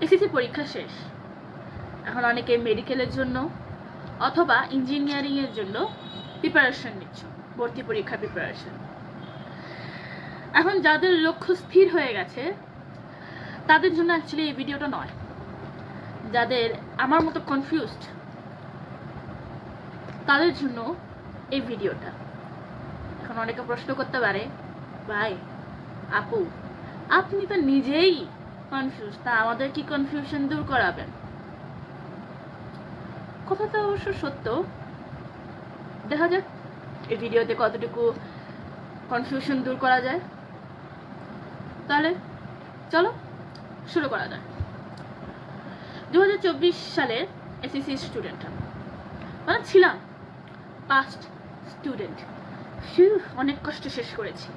SSC পরীক্ষা শেষ, এখন অনেকে মেডিকেলের জন্য অথবা ইঞ্জিনিয়ারিংয়ের জন্য প্রিপারেশন নিচ্ছ, ভর্তি পরীক্ষার প্রিপারেশন। এখন যাদের লক্ষ্য স্থির হয়ে গেছে তাদের জন্য অ্যাকচুয়ালি এই ভিডিওটা নয়। যাদের আমার মতো কনফিউজড তাদের জন্য এই ভিডিওটা। এখন অনেকে প্রশ্ন করতে পারে, ভাই আপু আপনি তো নিজেই কনফিউজ, তা আমাদের কি কনফিউশন দূর করাবেন? কথাটা অবশ্য সত্য। দেখা যাক এই ভিডিওতে কতটুকু কনফিউশন দূর করা যায়। তাহলে চলো শুরু করা যাক। 2024 সালের এসএসসি স্টুডেন্ট মানে ছিলাম, পাস্ট স্টুডেন্ট। অনেক কষ্ট শেষ করেছি।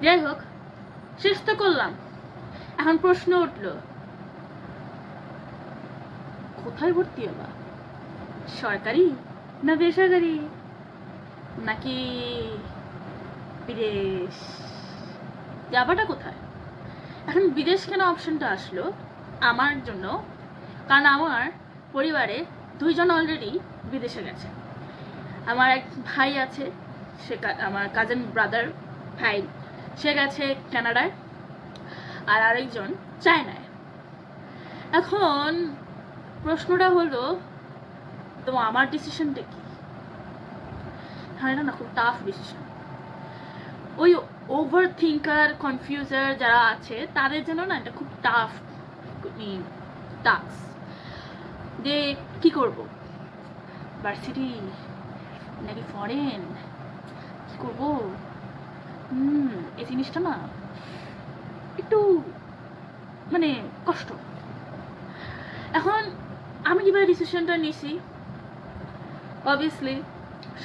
যাই হোক, শেষ তো করলাম। এখন প্রশ্ন উঠল, কোথায় ভর্তি হবা? সরকারি না বেসরকারি নাকি বিদেশ? যাবাটা কোথায়? এখন বিদেশ কেন অপশনটা আসলো আমার জন্য? কারণ আমার পরিবারে 2 জন অলরেডি বিদেশে গেছে। আমার এক ভাই আছে, সে আমার কাজিন ব্রাদার ভাই, সে গেছে কানাডায়, আর আরেকজন চায়নায়। এখন প্রশ্নটা হলো, তো আমার ডিসিশনটা কি? হ্যাঁ, এটা না খুব টাফ ডিসিশন। ওই ওভার থিঙ্কার কনফিউজার যারা আছে তাদের জন্য না এটা খুব টাফ টাস্ক। যে কি করব, ভার্সিটি নাকি ফরেন, কি করব? এই জিনিসটা না একটু মানে কষ্ট। এখন আমি যেভাবে ডিসিশনটা নিয়েছি, অবভিয়াসলি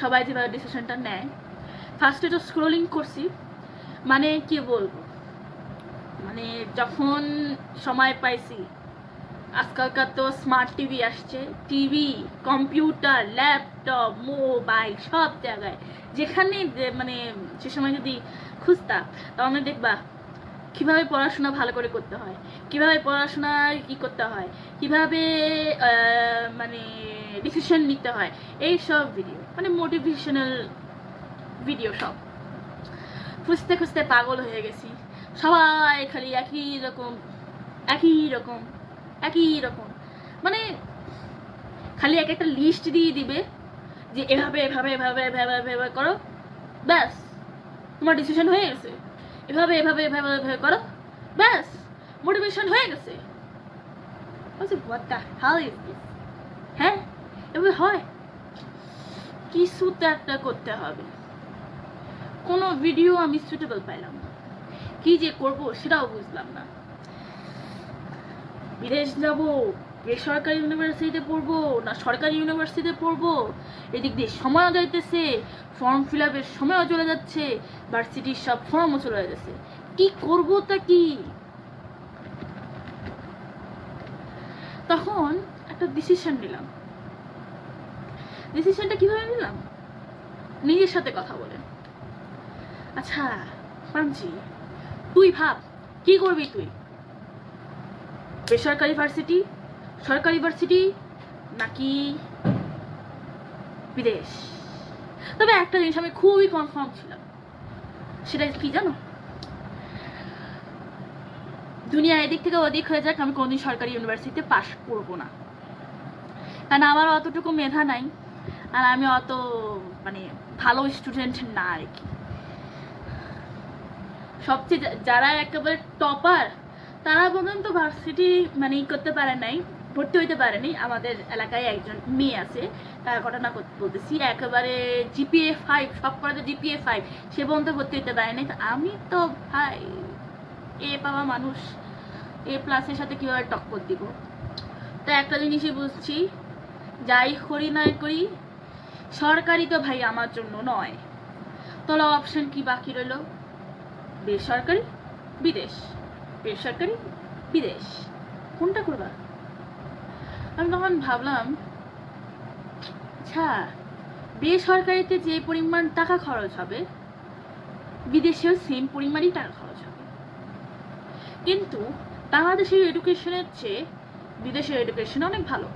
সবাই যেভাবে ডিসিশনটা নেয়, ফার্স্টে তো স্ক্রোলিং করছি, মানে কি বলবো, মানে যখন সময় পাইছি। আজকালকার তো স্মার্ট টিভি আসছে, টিভি, কম্পিউটার, ল্যাপটপ, মোবাইল সব জায়গায়, যেখানে মানে সে সময় যদি খুঁজতা তখন দেখবা কিভাবে পড়াশোনা ভালো করে করতে হয়, কিভাবে পড়াশোনার কি করতে হয়, কিভাবে মানে ডিসিশন নিতে হয়, এই সব ভিডিও, মানে মোটিভেশনাল ভিডিও সব খুঁজতে খুঁজতে পাগল হয়ে গেছি। সবাই খালি একই রকম একই রকম একই রকম, মানে খালি এক একটা লিস্ট দিয়ে দিবে যে এভাবে এভাবে এভাবে এভাবে এভাবে করো, ব্যাস তোমার ডিসিশন হয়ে গেছে। এভাবে এভাবে এভাবে এভাবে করো, ব্যাস মোটিভেশন হয়ে গেছে। What the hell is this? হ্যাঁ, এভাবে হয়? কিছু তো একটা করতে হবে। কোনো ভিডিও আমি সুইটেবল পাইলাম না, কি যে করব সেটাও বুঝলাম না। বিদেশ যাব, বেসরকারি ইউনিভার্সিটিতে পড়বো না সরকারি ইউনিভার্সিটিতে পড়বো, এদিক দিয়ে সময়ও যাইতেছে, ফর্ম ফিল আপের সময়ও চলে যাচ্ছে, ভার্সিটির সব ফর্মও চলে যাচ্ছে, কি করবো তা কি? তখন একটা ডিসিশন নিলাম। ডিসিশনটা কিভাবে নিলাম? নিজের সাথে কথা বলে। আচ্ছা পাঞ্জি, তুই ভাব কি করবি তুই? বেসরকারি ভার্সিটি, সরকারি ভার্সিটি নাকি বিদেশ? তবে একটা জিনিস আমি খুবই কনফার্ম ছিলাম, সেটা কি জানো? দুনিয়া এদিক থেকে ওদিক হয়ে যাক, আমি কোনোদিন সরকারি ইউনিভার্সিটিতে পাশ করবো না। কারণ আমার অতটুকু মেধা নাই, আর আমি অত মানে ভালো স্টুডেন্ট না আর কি। সবচেয়ে যারা একেবারে টপার তারা পর্যন্ত ভার্সিটি মানে করতে পারে নাই, ভর্তি হইতে পারেনি। আমাদের এলাকায় একজন মেয়ে আছে, তার ঘটনা বলতেছি, একেবারে জিপিএ 5, সব করাতে জিপিএ 5, সে পর্যন্ত ভর্তি হইতে পারেনি। আমি তো ভাই এ পাওয়া মানুষ, এ প্লাসের সাথে কীভাবে টক্কর দিব? তো একটা জিনিসই বুঝছি, যাই করি না করি সরকারি তো ভাই আমার জন্য নয়। তাহলে অপশন কি বাকি রইল? বেসরকারি, বিদেশ, বেসরকারি, বিদেশ, কোনটা করবা? আমি তখন ভাবলাম, আচ্ছা বেসরকারিতে যে পরিমাণ টাকা খরচ হবে বিদেশেও সেম পরিমাণই টাকা খরচ হবে, কিন্তু বাংলাদেশের এডুকেশনের চেয়ে বিদেশের এডুকেশন অনেক ভালো,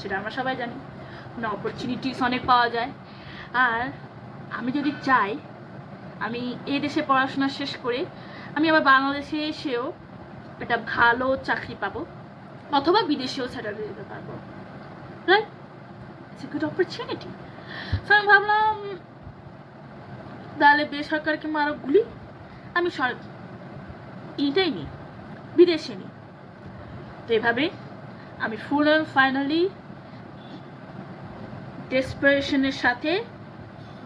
সেটা আমরা সবাই জানি। অপরচুনিটিস অনেক পাওয়া যায়। আর আমি যদি চাই আমি এই দেশে পড়াশোনা শেষ করে আমি আবার বাংলাদেশে এসেও একটা ভালো চাকরি পাবো, অথবা বিদেশেও সেটেল দিতে পারবো, right? It's a good opportunity. So আমি ভাবলাম তাহলে বেসরকারিকে মারো গুলি, আমি এইটাই নিই, বিদেশে নিই। তো এভাবে আমি ফুল অ্যান্ড ফাইনালি ডেসপারেশনের সাথে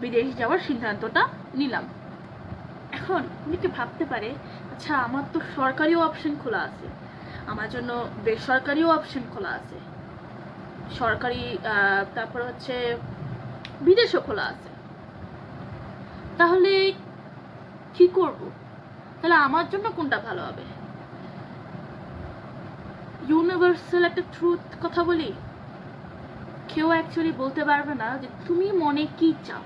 বিদেশ যাওয়ার সিদ্ধান্তটা নিলাম। এখন অনেকে ভাবতে পারে আচ্ছা আমার তো সরকারিও অপশন খোলা আছে, আমার জন্য বেসরকারিও অপশন খোলা আছে, সরকারি তারপর হচ্ছে বিদেশও খোলা আছে, তাহলে কি করব? তাহলে আমার জন্য কোনটা ভালো হবে? ইউনিভার্সাল একটা ট্রুথ কথা বলি, কেউ অ্যাকচুয়ালি বলতে পারবে না যে তুমি মনে কি চাও,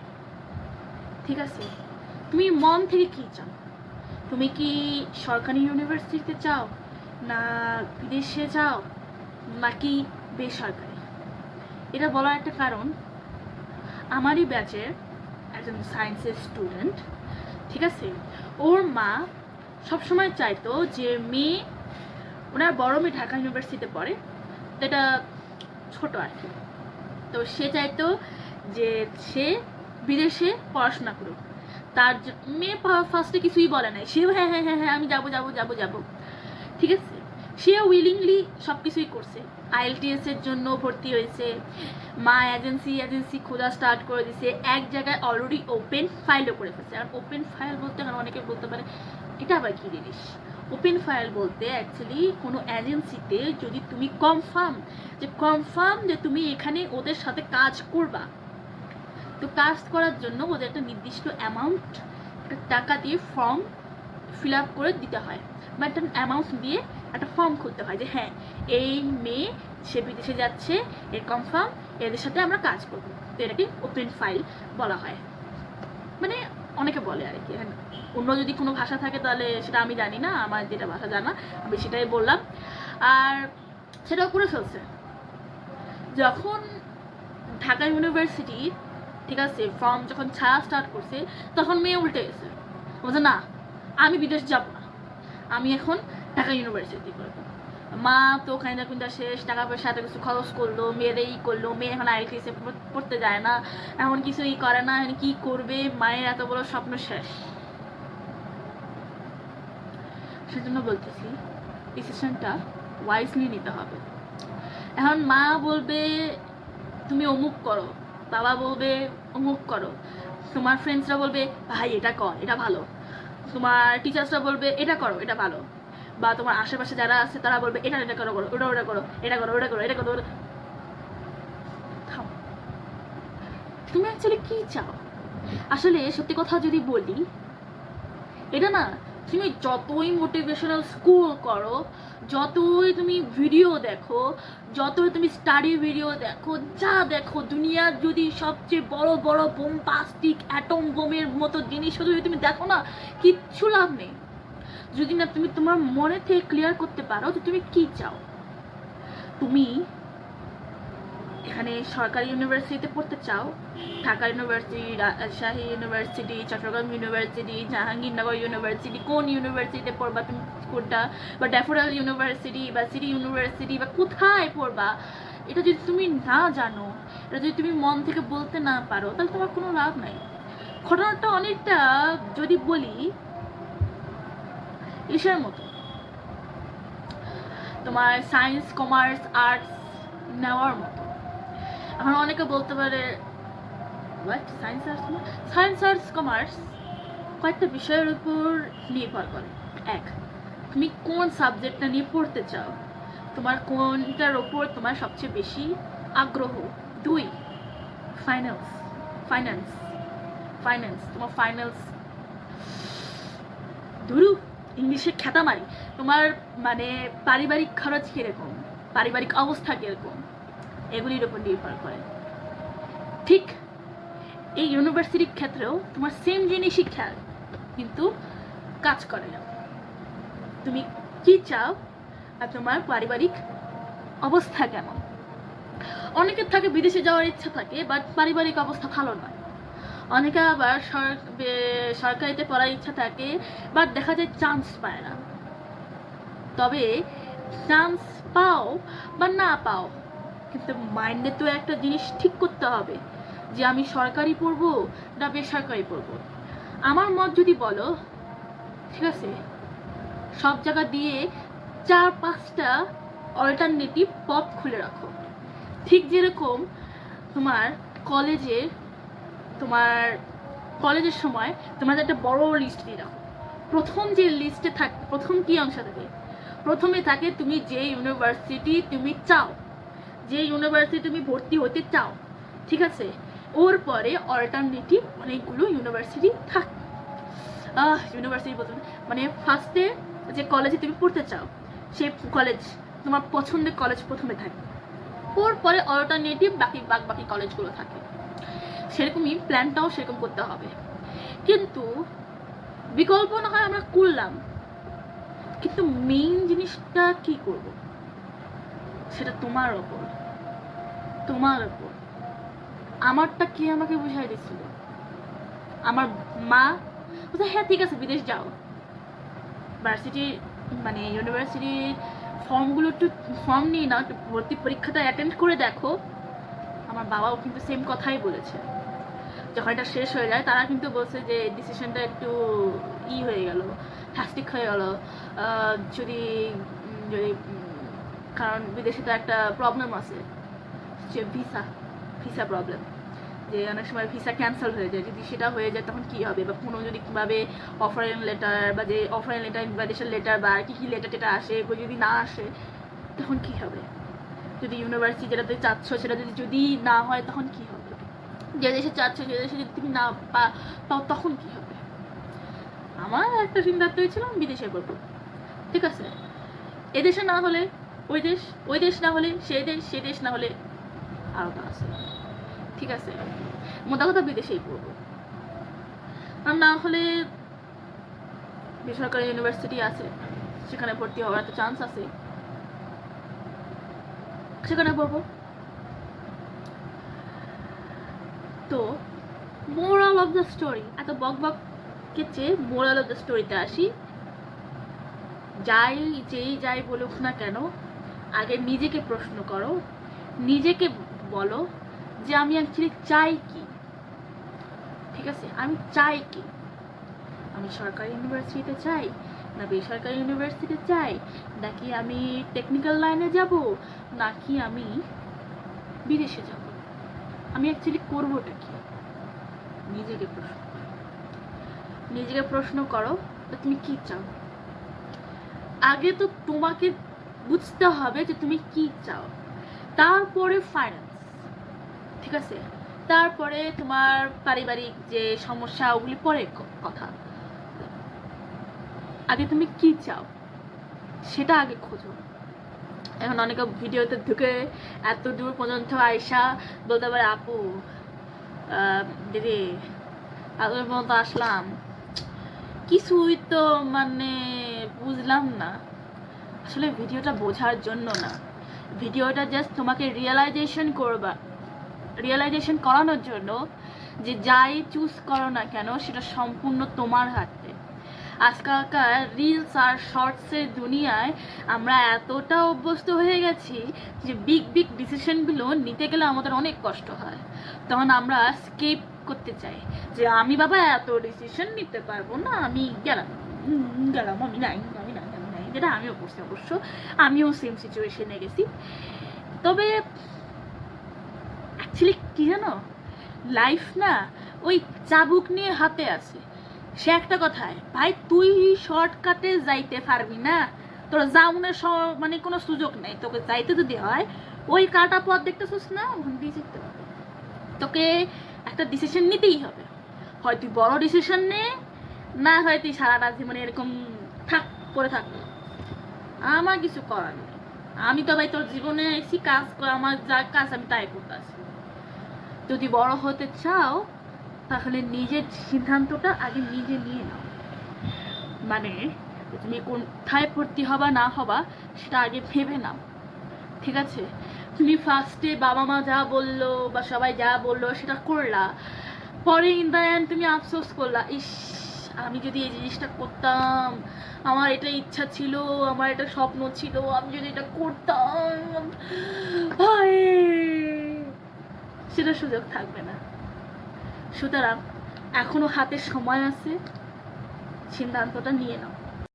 ঠিক আছে? তুমি মন থেকে কি চাও? তুমি কি সরকারি ইউনিভার্সিটিতে চাও, না বিদেশে চাও, নাকি বেসরকারি? এটা বলার একটা কারণ, আমারই ব্যাচের একজন সায়েন্সের স্টুডেন্ট, ঠিক আছে, ওর মা সবসময় চাইতো যে মেয়ে, ওনার বড় মেয়ে ঢাকা ইউনিভার্সিটিতে পড়ে, এটা ছোট আর কি, তো সে চাইতো যে সে বিদেশে পড়াশোনা করুক। তার মেয়ে ফার্স্টে কিছুই বলে নাই, সেও হ্যাঁ হ্যাঁ হ্যাঁ হ্যাঁ আমি যাবো যাবো যাবো যাবো, ঠিক আছে, সে উইলিংলি সব কিছুই করছে। IELTS এর জন্য ভর্তি হয়েছে, মা এজেন্সি খোঁজা স্টার্ট করে দিছে, এক জায়গায় অলরেডি ওপেন ফাইলও করে ফেলছে। আর ওপেন ফাইল বলতে এখন অনেকে বলতে পারে এটা আবার কী জিনিস? ওপেন ফাইল বলতে অ্যাকচুয়ালি কোনো এজেন্সিতে যদি তুমি কনফার্ম যে তুমি এখানে ওদের সাথে কাজ করবা, তো কাজ করার জন্য ওদের একটা নির্দিষ্ট অ্যামাউন্ট টাকা দিয়ে ফর্ম ফিল আপ করে দিতে হয়, বা একটা অ্যামাউন্ট দিয়ে একটা ফর্ম খুলতে হয় যে হ্যাঁ এই মেয়ে সে বিদেশে যাচ্ছে, এর কনফার্ম, এদের সাথে আমরা কাজ করবো, তো এটাকে ওপেন ফাইল বলা হয়। মানে অনেকে বলে আর কি, অন্য যদি কোনো ভাষা থাকে তাহলে সেটা আমি জানি না, আমার যেটা ভাষা জানা আমি সেটাই বললাম। আর সেটাও করে ফেলছে। যখন ঢাকা ইউনিভার্সিটি, ঠিক আছে, ফর্ম যখন ছাড়া স্টার্ট করছে, তখন মেয়ে উল্টে গেছে, বলছে না আমি বিদেশ যাব না, আমি এখন ঢাকা ইউনিভার্সিটি করবো। মা তো খাইনা খুঁজা শেষ, টাকা পয়সা এত কিছু খরচ করলো, মেয়ের এই করলো, মেয়ে এখন IELTS পড়তে যায় না, এখন কিছুই করে না, এখন কি করবে? মায়ের এত বড় স্বপ্ন শেষ। সেজন্য বলতেছি ডিসিশনটা ওয়াইজলি নিতে হবে। এখন মা বলবে তুমি অমুক করো, বাবা বলবে অমুক করো, তোমার ফ্রেন্ডসরা বলবে ভাই এটা কর, এটা ভালো, তোমার টিচার্সরা বলবে এটা করো, এটা ভালো, বা তোমার আশেপাশে যারা আছে তারা বলবে এটা এটা করো, ওটা ওটা করো, এটা করো, ওটা করো, এটা করো। তুমি অ্যাকচুয়ালি কি চাও? আসলে সত্যি কথা যদি বলি, এটা না তুমি যতই মোটিভেশনাল স্কুল করো, যতই তুমি ভিডিও দেখো, যতই তুমি স্টাডি ভিডিও দেখো, যা দেখো, দুনিয়ার যদি সবচেয়ে বড় বড় বোমবাস্টিক অ্যাটম বোমের মতো জিনিসও যদি তুমি দেখো না, কিচ্ছু লাভ নেই যদি না তুমি তোমার মনে থেকে ক্লিয়ার করতে পারো যে তুমি কি চাও। তুমি এখানে সরকারি ইউনিভার্সিটিতে পড়তে চাও, Dhaka university, Rajshahi university, Chittagong university, Jahangirnagar university, কোন ইউনিভার্সিটিতে পড়বা তুমি কোনটা, বা ড্যাফোডিল ইউনিভার্সিটি বা সিটি ইউনিভার্সিটি, বা কোথায় পড়বা, এটা যদি তুমি না জানো, এটা যদি তুমি মন থেকে বলতে না পারো, তাহলে তোমার কোনো লাভ নাই। ঘটনাটা অনেকটা যদি বলি ইসের মতো, তোমার সায়েন্স কমার্স আর্টস নেওয়ার মতো। এখন অনেকে বলতে পারে সায়েন্স আর্টস কমার্স কয়েকটা বিষয়ের উপর নির্ভর করে। এক, তুমি কোন সাবজেক্টটা নিয়ে পড়তে চাও, তোমার কোনটার ওপর তোমার সবচেয়ে বেশি আগ্রহ। দুই, ফাইন্যান্স তোমার ফাইন্যান্স ধরু ইংলিশে খ্যাতা মারি, তোমার মানে পারিবারিক খরচ কিরকম, পারিবারিক অবস্থা কিরকম, এগুলির উপর নির্ভর করে। ঠিক এই ইউনিভার্সিটির ক্ষেত্রেও তোমার সেম জিনিসই খেয়াল, কিন্তু কাজ করে না। তুমি কি চাও আর তোমার পারিবারিক অবস্থা কেমন। অনেকের থাকে বিদেশে যাওয়ার ইচ্ছা থাকে, বাট পারিবারিক অবস্থা ভালো নয়। অনেকে আবার সরকারিতে পড়ার ইচ্ছা থাকে, বাট দেখা যায় চান্স পায় না। তবে চান্স পাও বা না পাও, কিন্তু মাইন্ডে তো একটা জিনিস ঠিক করতে হবে যে আমি সরকারি পড়বো না বেসরকারি পড়বো। আমার মত যদি বলো, ঠিক আছে, সব জায়গা দিয়ে 4-5টা অল্টারনেটিভ পথ খুলে রাখো। ঠিক যেরকম তোমার কলেজের সময় তোমার একটা বড় লিস্ট দিয়ে রাখো। প্রথম যে লিস্টে থাকে, প্রথম কি অংশ থাকে, প্রথমে থাকে তুমি যে ইউনিভার্সিটি তুমি চাও, যে ইউনিভার্সিটি তুমি ভর্তি হতে চাও, ঠিক আছে। ওর পরে অল্টারনেটিভ অনেকগুলো ইউনিভার্সিটি থাকে। ইউনিভার্সিটি বলতে মানে ফার্স্টে যে কলেজে তুমি পড়তে চাও সেই কলেজ, তোমার পছন্দের কলেজ প্রথমে থাকে, ওর পরে অল্টারনেটিভ বাকি কলেজগুলো থাকে। সেরকমই প্ল্যানটাও সেরকম করতে হবে। কিন্তু বিকল্প না হয় আমরা করলাম, কিন্তু মেইন জিনিসটা কি করব সেটা তোমার ওপর। আমারটা কে আমাকে বুঝাই দিচ্ছিল? আমার মা বলছে হ্যাঁ ঠিক আছে বিদেশ যাও, ইউনিভার্সিটির ফর্মগুলো একটু ফর্ম নিয়ে নাও, একটু ভর্তি পরীক্ষাটা অ্যাটেন্ড করে দেখো। আমার বাবাও কিন্তু সেম কথাই বলেছে। যখন এটা শেষ হয়ে যায় তারা কিন্তু বলছে যে ডিসিশনটা একটু হয়ে গেল, হ্যাস্টিক হয়ে গেল। যদি যদি কারণ বিদেশে তো একটা প্রবলেম আছে যে ভিসা প্রবলেম, যে অনেক সময় ভিসা ক্যান্সেল হয়ে যায়। যদি সেটা হয়ে যায় তখন কী হবে, বা কোনো যদি কীভাবে অফারিং লেটার বা যে অফারিং লেটার ইনভাইটেশন লেটার বা কী লেটার টেটার আসে, এগুলো যদি না আসে তখন কী হবে। যদি ইউনিভার্সিটি যেটাতে চাচ্ছ সেটা যদি না হয় তখন কী হবে। যে দেশে চাচ্ছ যে দেশে যদি তুমি না পাও তখন কী হবে। আমার একটা চিন্তা হয়েছিল বিদেশে করবো, ঠিক আছে। এদেশে না হলে ওই দেশ না হলে সে দেশ না হলে আলাদা আছে, ঠিক আছে। মোটা কথা বিদেশেই পড়বো। আর না হলে বেসরকারি ইউনিভার্সিটি আছে, সেখানে ভর্তি হওয়ার একটা চান্স আছে, সেখানে পড়বো। তো মোরাল অফ দ্য স্টোরি, এত বককে চেয়ে মোরাল অফ দ্য স্টোরিতে আসি। যাই বলুক না কেন, আগে নিজেকে প্রশ্ন করো, নিজেকে বলো যে আমি অ্যাকচুয়ালি চাই কি, ঠিক আছে। আমি চাই কি? আমি সরকারি ইউনিভার্সিটিতে চাই না বেসরকারি ইউনিভার্সিটিতে চাই, নাকি আমি টেকনিক্যাল লাইনে যাব, নাকি আমি বিদেশে যাব? আমি অ্যাকচুয়ালি করবোটা কি? নিজেকে প্রশ্ন করো তুমি কি চাও। আগে তো তোমাকে বুঝতে হবে যে তুমি কি চাও, তারপরে ফাইন্যান্স, ঠিক আছে, তারপরে তোমার পারিবারিক যে সমস্যা ওগুলি পরে কথা। আগে তুমি কি চাও সেটা আগে খোঁজো। এখন অনেকে ভিডিওতে ঢুকে এত দূর পর্যন্ত আয়সা বলতে পারে আপু দিদি আপনার পর্যন্ত আসলাম, কিছুই তো বুঝলাম না। আসলে ভিডিওটা বোঝার জন্য না, ভিডিওটা জাস্ট তোমাকে রিয়েলাইজেশন করানোর জন্য যে যাই চুজ করো না কেন সেটা সম্পূর্ণ তোমার হাতে। আজকালকার রিলস আর শর্টসের দুনিয়ায় আমরা এতটা অভ্যস্ত হয়ে গেছি যে বিগ ডিসিশনগুলো নিতে গেলে আমাদের অনেক কষ্ট হয়। তখন আমরা স্কিপ করতে চাই যে আমি বাবা এত ডিসিশন নিতে পারবো না, আমি গেলাম আমি নাই, যেটা আমিও করছি। অবশ্য আমিও সেম সিচুয়েশনে গেছি। তবে অ্যাকচুয়ালি কি জানো, লাইফ না ওই চাবুক নিয়ে হাতে আছে। সে একটা কথায় ভাই তুই শর্টকাটে যাইতে পারবি না, তোর যাওনের কোনো সুযোগ নেই। তোকে যাইতে যদি হয় ওই কাটা পথ দেখতেছিস না, ওখান দিয়ে যেতে হবে। তোকে একটা ডিসিশন নিতেই হবে, হয় তুই বড় ডিসিশন নে, না হয় তুই সারাটা জীবনে এরকম পড়ে থাকবো। আমার কিছু করার নেই, আমি তো ভাই তোর জীবনে এসি কাজ কর, আমার যা কাজ আমি তাই করতেছি। যদি বড় হতে চাও তাহলে নিজের সিদ্ধান্তটা আগে নিজে নিয়ে নাও। যে তুমি কোথায় ভর্তি হবা না হবা সেটা আগে ভেবে নাও, ঠিক আছে? তুমি ফার্স্টে বাবা মা যা বললো বা সবাই যা বললো সেটা করলা, পরে ইন দ্য এন্ড তুমি আফসোস করলা, ইস আমি যদি এই জিনিসটা করতাম, আমার এটা ইচ্ছা ছিল, আমার এটা স্বপ্ন ছিল, আমি যদি এটা করতাম, হায়, সেটা সুযোগ থাকবে না। সুতরাং এখনো হাতে সময় আছে, সিদ্ধান্তটা নিয়ে নাও।